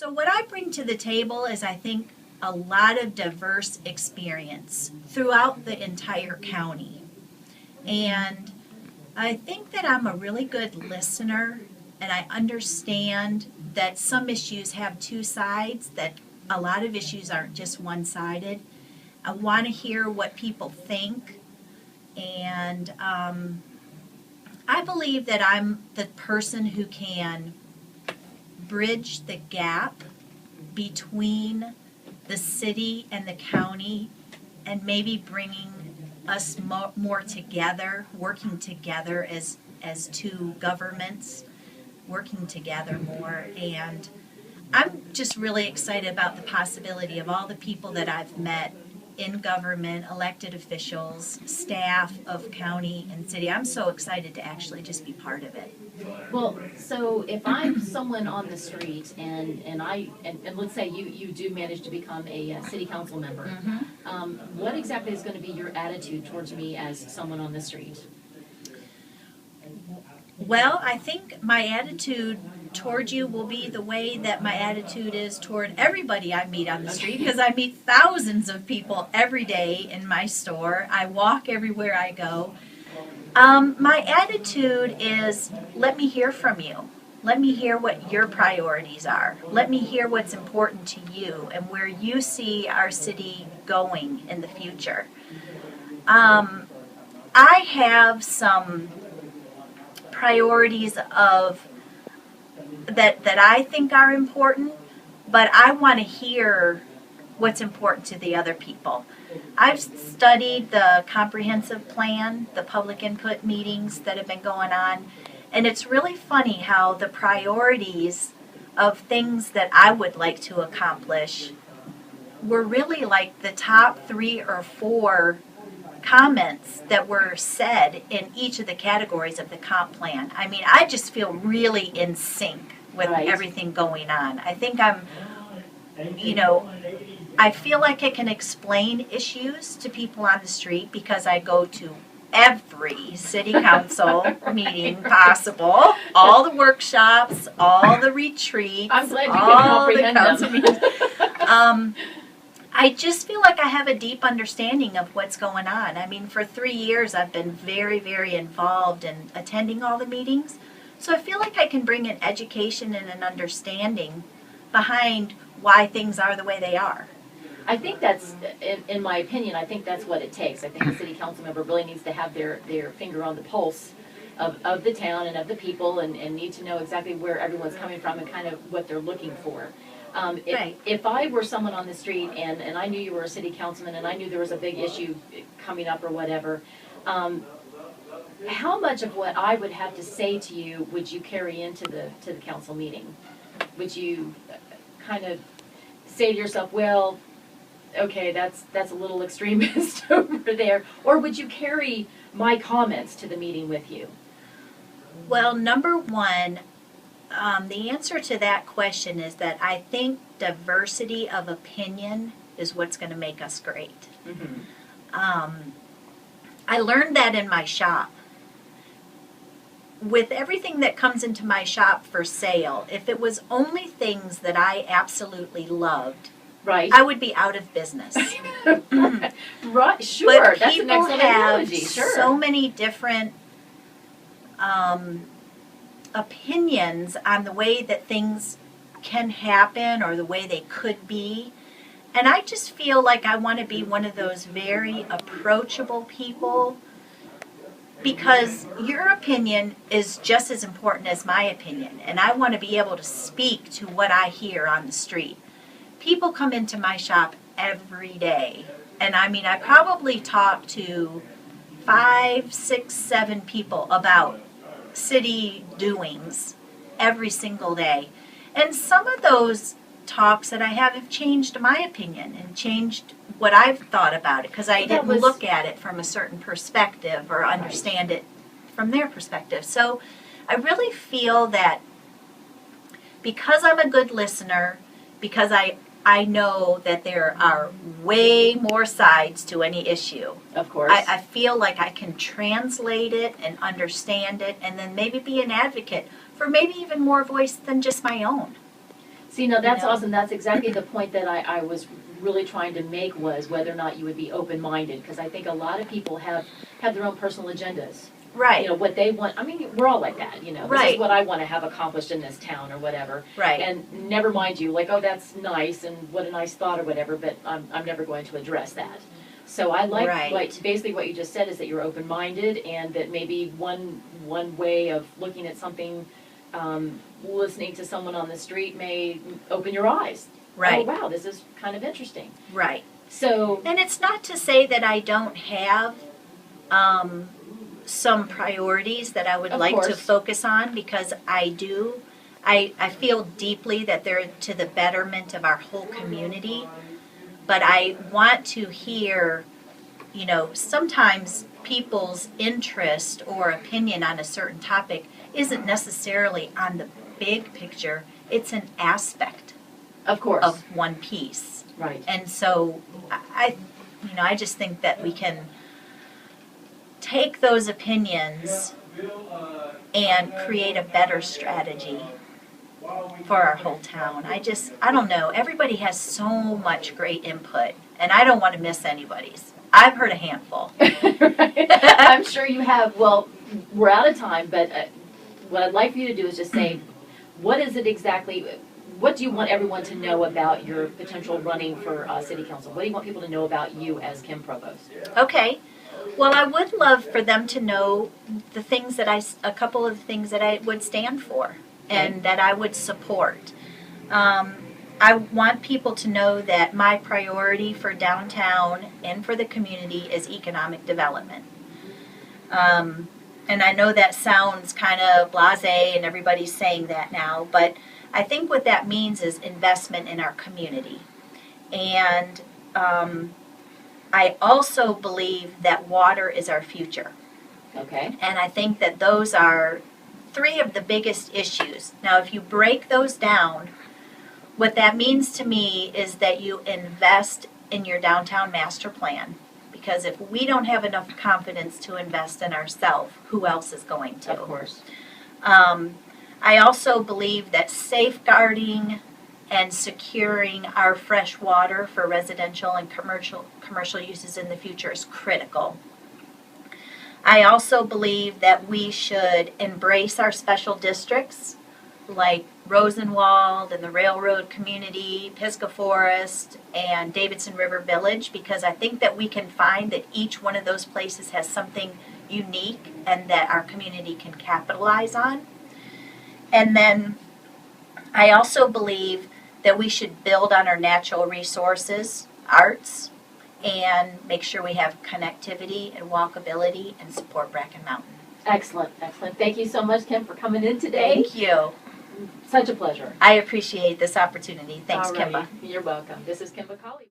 So what I bring to the table is, I think, a lot of diverse experience throughout the entire county. And I think that I'm a really good listener, and I understand that some issues have two sides, that a lot of issues aren't just one-sided. I want to hear what people think, and I believe that I'm the person who can bridge the gap between the city and the county, and maybe bringing us more together, working together as two governments, working together more. And I'm just really excited about the possibility of all the people that I've met in government, elected officials, staff of county and city. I'm so excited to actually just be part of it. Well, so if I'm someone on the street and let's say you do manage to become a city council member, what exactly is going to be your attitude towards me as someone on the street? Well, I think my attitude toward you will be the way that my attitude is toward everybody I meet on the street, because I meet thousands of people every day in my store. I walk everywhere I go. My attitude is, let me hear from you. Let me hear what your priorities are. Let me hear what's important to you and where you see our city going in the future. I have some priorities of that I think are important, but I want to hear what's important to the other people. I've studied the comprehensive plan, the public input meetings that have been going on, and it's really funny how the priorities of things that I would like to accomplish were really like the top 3 or 4 comments that were said in each of the categories of the comp plan. I mean, I just feel really in sync with everything going on. I think I feel like I can explain issues to people on the street because I go to every city council meeting possible, all the workshops, all the retreats, I'm glad you all can the comprehend council them. meetings. I just feel like I have a deep understanding of what's going on. I mean, for 3 years I've been very, very involved in attending all the meetings. So I feel like I can bring an education and an understanding behind why things are the way they are. I think that's, in my opinion, I think that's what it takes. I think a city council member really needs to have their finger on the pulse of the town and of the people, and need to know exactly where everyone's coming from and kind of what they're looking for. If I were someone on the street and I knew you were a city councilman and I knew there was a big issue coming up or whatever, how much of what I would have to say to you would you carry into the council meeting? Would you kind of say to yourself, well, okay, that's a little extremist over there, or would you carry my comments to the meeting with you? Well, number one, the answer to that question is that I think diversity of opinion is what's going to make us great. I learned that in my shop. With everything that comes into my shop for sale, if it was only things that I absolutely loved, I would be out of business. Right, sure. But That's an people excellent have analogy. Sure. so many different opinions on the way that things can happen or the way they could be. And I just feel like I want to be one of those very approachable people, because your opinion is just as important as my opinion, and I want to be able to speak to what I hear on the street. People come into my shop every day, and I mean, I probably talk to 5, 6, 7 people about city doings every single day. And some of those talks that I have changed my opinion and changed what I've thought about it, because I didn't look at it from a certain perspective or understand it from their perspective. So I really feel that because I'm a good listener, because I know that there are way more sides to any issue. Of course. I feel like I can translate it and understand it, and then maybe be an advocate for maybe even more voice than just my own. See, no, that's You know? awesome. That's exactly the point that I was really trying to make, was whether or not you would be open-minded. Because I think a lot of people have their own personal agendas. Right. You know, what they want. I mean, we're all like that, you know. This Right. is what I want to have accomplished in this town or whatever. Right. And never mind you, like, oh, that's nice and what a nice thought or whatever, but I'm never going to address that. So I like, Right. basically what you just said is that you're open-minded, and that maybe one way of looking at something, listening to someone on the street may open your eyes. Right. Oh, wow, this is kind of interesting. Right. So, And it's not to say that I don't have some priorities that I would Of like to course. focus on, because I do. I feel deeply that they're to the betterment of our whole community. But I want to hear, you know, sometimes people's interest or opinion on a certain topic isn't necessarily on the big picture. It's an aspect of course. of one piece. Right. And so I just think that we can take those opinions and create a better strategy for our whole town. I don't know. Everybody has so much great input, and I don't want to miss anybody's. I've heard a handful. Right. I'm sure you have. Well, we're out of time, but what I'd like for you to do is just say, what is it exactly, what do you want everyone to know about your potential running for city council? What do you want people to know about you as Kim Provost? Okay. Well, I would love for them to know the things that a couple of the things that I would stand for and that I would support. I want people to know that my priority for downtown and for the community is economic development. And I know that sounds kind of blasé and everybody's saying that now, but I think what that means is investment in our community. And I also believe that water is our future. Okay. And I think that those are three of the biggest issues. Now, if you break those down, what that means to me is that you invest in your downtown master plan. Because if we don't have enough confidence to invest in ourselves, who else is going to? Of course. I also believe that safeguarding and securing our fresh water for residential and commercial uses in the future is critical. I also believe that we should embrace our special districts like Rosenwald and the Railroad Community, Pisgah Forest, and Davidson River Village, because I think that we can find that each one of those places has something unique and that our community can capitalize on. And then I also believe that we should build on our natural resources, arts, and make sure we have connectivity and walkability and support Bracken Mountain. Excellent, excellent. Thank you so much, Kim, for coming in today. Thank you. Such a pleasure. I appreciate this opportunity. Thanks, Alrighty. Kimba. You're welcome. This is Kimba Colley.